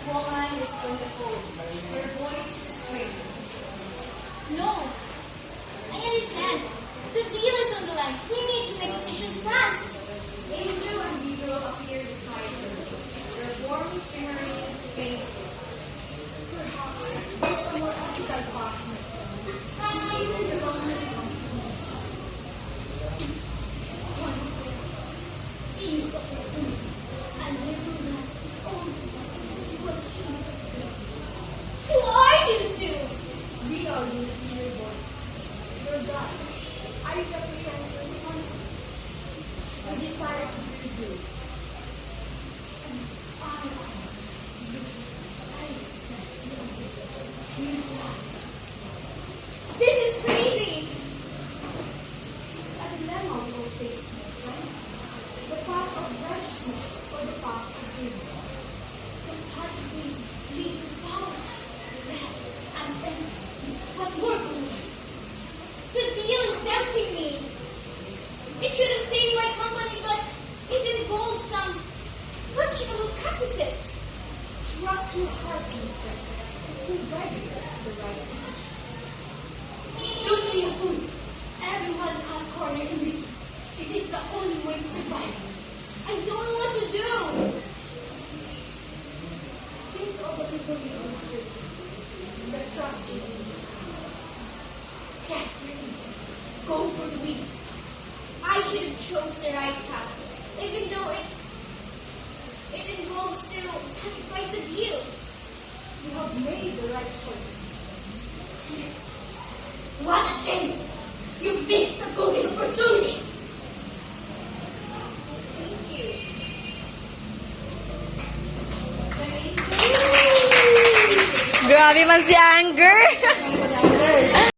woman is going to fold. Her voice is straight. No. I understand. The deal is on the line. We need to make decisions fast. Angel and Beagle appear beside her. Their warm shimmering faint. Perhaps there's a more ethical partner. Consider the long-term consequences. Seize opportunity. A little less only to achieve. Who are you two? We are your inner voices. Your guides. I represent certain concepts. We desire to do good. And I accept your wisdom. This is crazy. It's a dilemma we will face, my friend. The path of righteousness or the path of evil. The path of greed lead to power, wealth, and envy. But more good. The deal is tempting me. It could have saved my company, but it involved some questionable practices. Trust your heart, my friend. It will guide you to the right decision. Don't be a fool. Everyone cut corner in business. It is the only way to survive. I don't know what to do. Think of the people you are with, the trust you need. Just breathe. Go for the win. I should have chose the right path, even though it involves still sacrifice a deal. You have made the right choice. What a shame! You missed a golden opportunity. Thank you. Grabe man si Anger.